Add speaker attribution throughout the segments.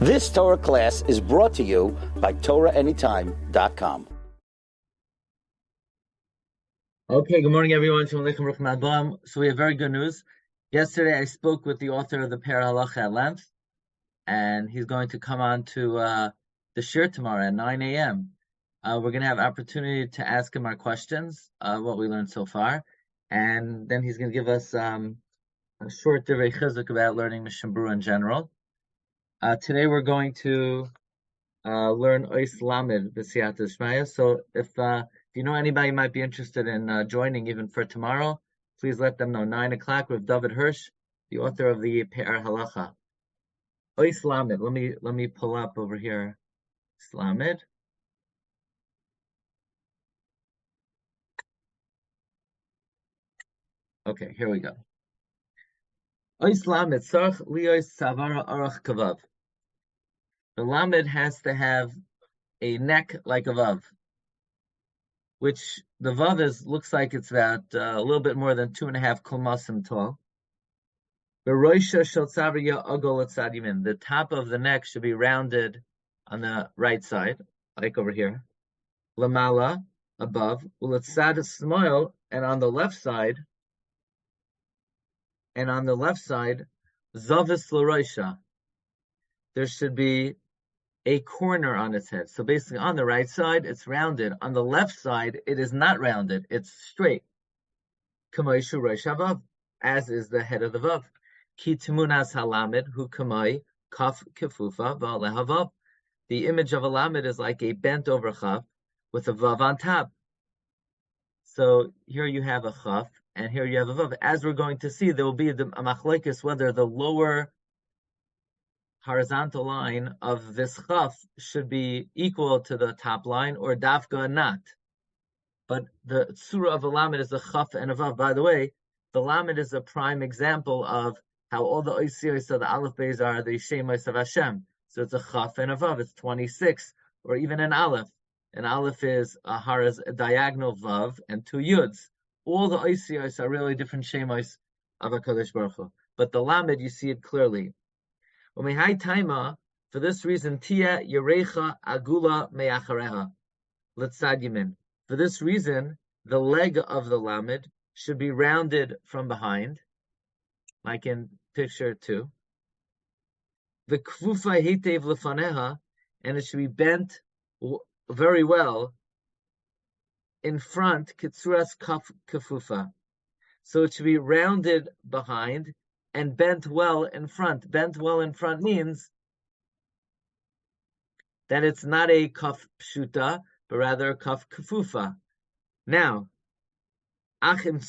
Speaker 1: This Torah class is brought to you by TorahAnytime.com.
Speaker 2: Okay, good morning, everyone. So we have very good news. Yesterday, I spoke with the author of the Parsha Halacha at length, and he's going to come on to the Shiur tomorrow at 9 a.m. We're going to have opportunity to ask him our questions, what we learned so far, and then he's going to give us a short divrei chizuk about learning Mishna Berura in general. Today, we're going to learn Ois Lamed B'Siyata Shmaya. So if you know anybody who might be interested in joining even for tomorrow, please let them know. 9 o'clock with David Hirsch, the author of the Parsha Halacha. Ois Lamed. Let me pull up over here. Lamed. Okay, here we go. Ois Lamed. Sarch Liois Savara Arach Kavav. The Lamed has to have a neck like a Vav, which the Vav looks like it's about a little bit more than 2.5 kulmasim tall. The top of the neck should be rounded on the right side, like over here. Lamala, above. Uletzad smoil, and on the left side, Zavis l'roisha. There should be a corner on its head. So basically on the right side, it's rounded. On the left side, it is not rounded. It's straight. Kamay Shuraish Havav, as is the head of the Vav. Ki Timunas Halamed, hu Kamay, Kaf Kefufa, Va'ale Havav. The image of a Lamed is like a bent over Chaf with a Vav on top. So here you have a Chaf, and here you have a Vav. As we're going to see, there will be a machlekes whether the lower horizontal line of this chaf should be equal to the top line or dafka not. But the tzura of a lamed is a chaf and a vav. By the way, the lamed is a prime example of how all the oisiyos of the aleph beis are the shemos of Hashem. So it's a chaf and a vav. It's 26, or even an aleph. An aleph is a diagonal vav and 2 yuds. All the oisiyos are really different shemos of HaKadosh Baruch Hu. But the lamed, you see it clearly. For this reason, Tia Yerecha Agula Meachareha. Letzad Yamin. For this reason, the leg of the lamed should be rounded from behind, like in picture 2. The Kfufa Hitev Lefaneha, and it should be bent very well in front, Tzuras Kafufa. So it should be rounded behind and bent well in front. Bent well in front means that it's not a kaf pshuta, but rather a kaf kafufa. Now, whether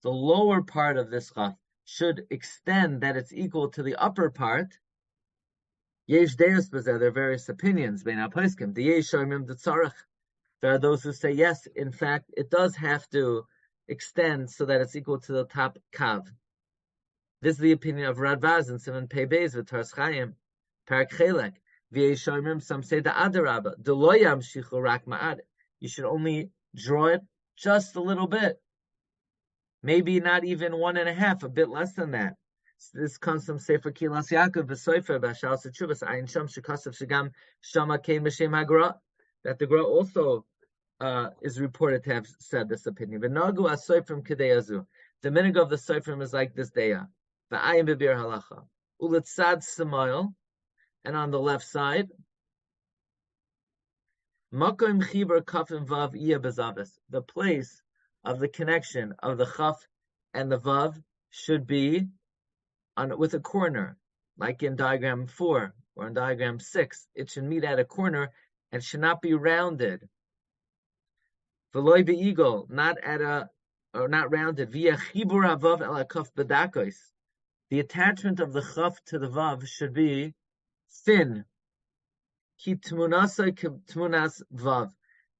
Speaker 2: the lower part of this kaf should extend that it's equal to the upper part, there are various opinions. There are those who say, yes, in fact, it does have to extend so that it's equal to the top kav. This is the opinion of Radvaz and Simon Pei Beis with Toras Chaim, Parak Chelek. Some say the Adarabba, Deloyam Shichu Rak Ma'ad. You should only draw it just a little bit. Maybe not even 1.5, a bit less than that. This comes from Sefer Kilas Yaakov, V'Sofer, B'Shal Setshuvas, Ayin Sham, Shekasav Shagam, Shama Kein M'Shem HaGra. That the Gra also is reported to have said this opinion. The minig of the Sofrim is like this daya. V'ayim b'bir halacha. Uletzad semail, and on the left side, makom chiber kafim vav iya bezavis. The place of the connection of the chaf and the vav should be with a corner, like in diagram 4 or in diagram 6. It should meet at a corner and should not be rounded. V'loy be'igol, not rounded. Via chibur havav el hakaf bedakos. The attachment of the chaf to the vav should be thin. Ki tmunasai tmunas vav.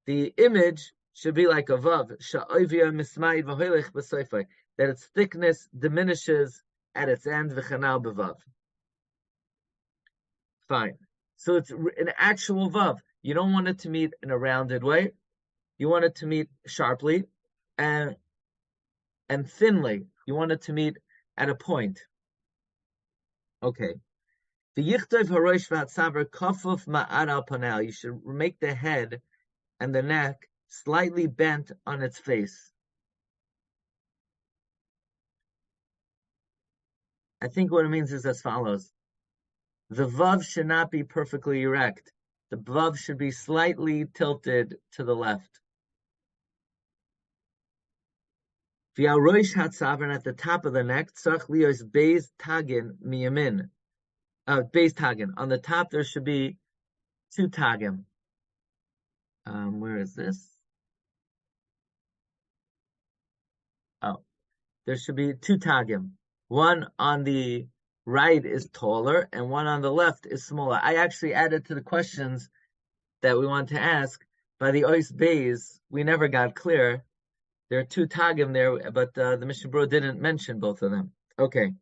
Speaker 2: The image should be like a vav. Sha'ovia mismaid v'hoilech b'soifai. That its thickness diminishes at its end. V'chanal b'vav. Fine. So it's an actual vav. You don't want it to meet in a rounded way. You want it to meet sharply and thinly. You want it to meet at a point. Okay. The yichtov harosh v'hatzaver kafuf ma'ad al panel. You should make the head and the neck slightly bent on its face. I think what it means is as follows. The vav should not be perfectly erect. The vav should be slightly tilted to the left. V'yarosh hatzaver, at the top of the neck, tzarch lios beis tagin miyamin. Beis tagin. On the top there should be 2 tagim. Where is this? Oh, there should be 2 tagim. One on the right is taller, and one on the left is smaller. I actually added to the questions that we want to ask. By the ois beis, we never got clear. There are 2 tagim there, but the Mishna Berura didn't mention both of them. Okay.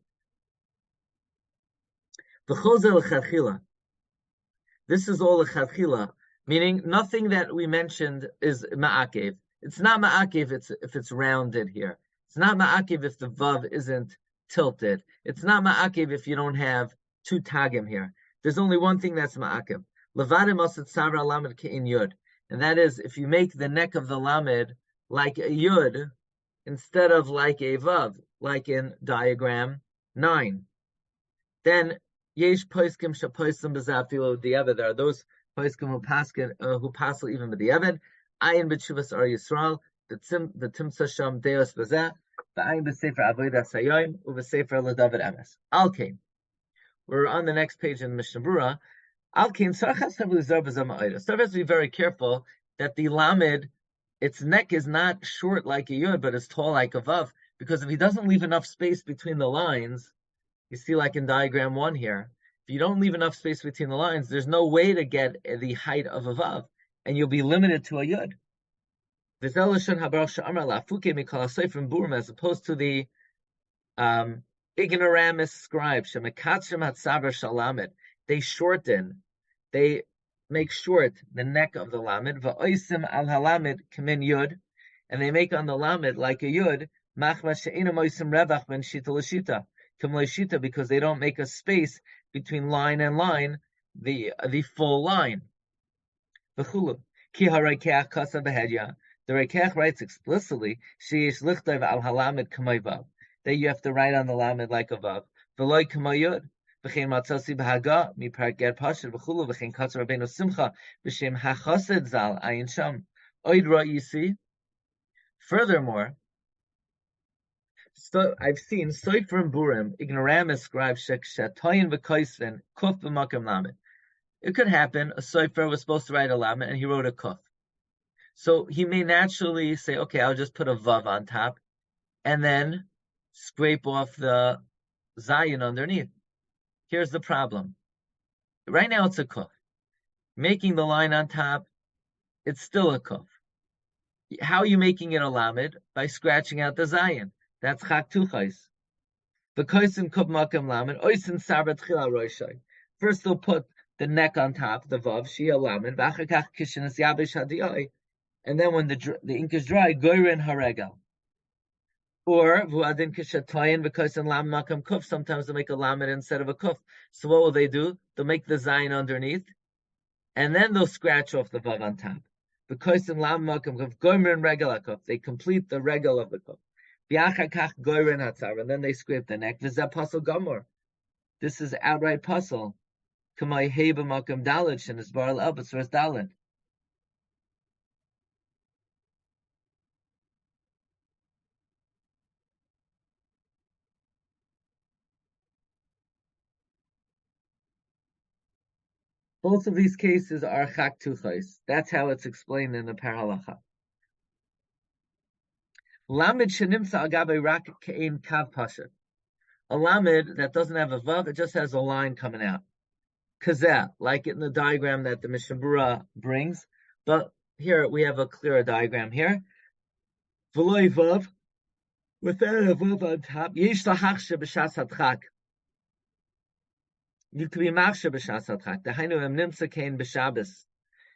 Speaker 2: This is all lechatchila, meaning nothing that we mentioned is ma'akev. It's not ma'akev if it's rounded here. It's not ma'akev if the vav isn't tilted. It's not ma'akev if you don't have 2 tagim here. There's only one thing that's ma'akev. Levadim asat savra lamed ke'in yud, and that is if you make the neck of the lamed like a yud instead of like a vav, like in diagram 9, then yesh poskim shaposim b'zafilo diavad. There are those poskim who pasel even with diavad. Ayin b'tshuvas ar Yisrael the timsa sham deos b'zeh b'ayin b'sefer avodas hayoim u'b'sefer l'david emes. Alkein. We're on the next page in Mishna Berura. Alkein sarchas havlizar b'zama. So we have to be very careful that the lamed, its neck is not short like a yud, but it's tall like a vav. Because if he doesn't leave enough space between the lines, you see like in diagram 1 here, if you don't leave enough space between the lines, there's no way to get the height of a vav, and you'll be limited to a yud. As opposed to the ignoramus scribes, they shorten, they make short the neck of the lamed, va'oisim al halamed kamin yud, and they make on the lamed like a yud, machma she'ina moisim revach ben shita l'shita, shita, because they don't make a space between line and line, the full line. V'chulu ki harakeach kasa behedya. The Rekeach writes explicitly, sheyesh lichtov al halamed kamay vav, that you have to write on the lamed like a vav. V'loy kamay yud. V'chein matzasi b'haga mipar ger pashir v'chulu v'chein katzer rabbeinu simcha b'shem hachased zal ayin sham. Oid ra yisi. Furthermore, so I've seen Sofrim burim ignoramus scribes shatoyin v'koisvin kuf b'makam lamed. It could happen a sofer was supposed to write a lamed and he wrote a kuf. So he may naturally say, okay, I'll just put a vav on top and then scrape off the zayin underneath. Here's the problem. Right now it's a kuf. Making the line on top, it's still a kuf. How are you making it a lamed? By scratching out the zayin. That's chak tuchais. The koisin kuf makam lamed, oisin sabat chila roishay. First they'll put the neck on top, the vav, shia lamed, v'achakach kishinas yabish hadiyai. And then when the ink is dry, goyrin haregal. Or vuadin kishatayin because in lam makam kuf, sometimes they make a lamed instead of a kuf. So what will they do? They'll make the zayin underneath, and then they'll scratch off the vav on top. Because in lam makam kuf, goyrin regal kuf, they complete the regal of the kuf. Biachakach goyrin hatzar, and then they scrape the neck. V'zeh pasal gomor. This is outright pasal. Kamay heba makam dalit and is baral el b'tzuras dalit. Both of these cases are chak tuchais. That's how it's explained in the parhalacha. Lamed shenimsa agabe rak kein kav pasha. A lamed that doesn't have a vav, it just has a line coming out. Kazeh, like in the diagram that the Mishna Berura brings. But here we have a clearer diagram here. V'loy vav, without a vav on top, yesh lahachshe b'shas hadchak. You could be machshe b'shas hadchak. Dehainu em nimsa kein b'shabbos.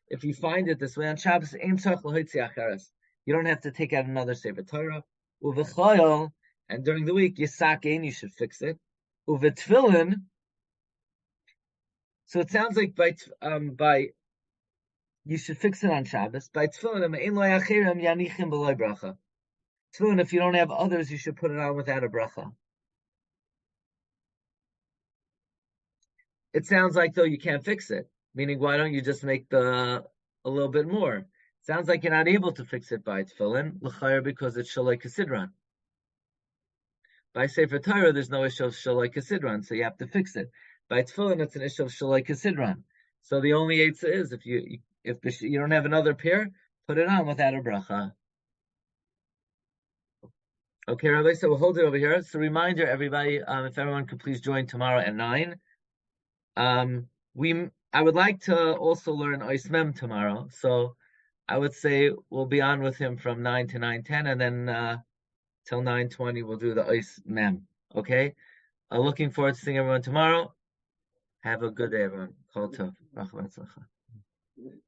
Speaker 2: If you find it this way on Shabbos, ein tzarich l'hoitzi acheres. You don't have to take out another Sefer Torah. Uv'chayol and during the week, Yisakein, you should fix it. Uvetfilin, so it sounds like by you should fix it on Shabbos. By tefillin, tefillin, if you don't have others, you should put it on without a bracha. It sounds like though you can't fix it. Meaning, why don't you just make a little bit more? Sounds like you're not able to fix it by tefillin, l'chayr, because it's shaloi kasidran. By Sefer Torah, there's no issue of shaloi kasidran, so you have to fix it. By tefillin, it's an issue of shaloi kasidran. So the only eitzah is if you don't have another pair, put it on without a bracha. Okay, Rabbi, so we'll hold it over here. So reminder, everybody, if everyone could please join tomorrow at 9. I would like to also learn Ois Mem tomorrow, so I would say we'll be on with him from 9 to 9:10, and then till 9:20 we'll do the Ois Mem. Okay? Looking forward to seeing everyone tomorrow. Have a good day, everyone. Kol tov.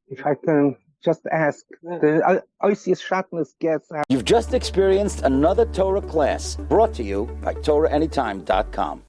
Speaker 3: If I can just ask, the Oisius Shatnez gets...
Speaker 1: You've just experienced another Torah class brought to you by TorahAnytime.com.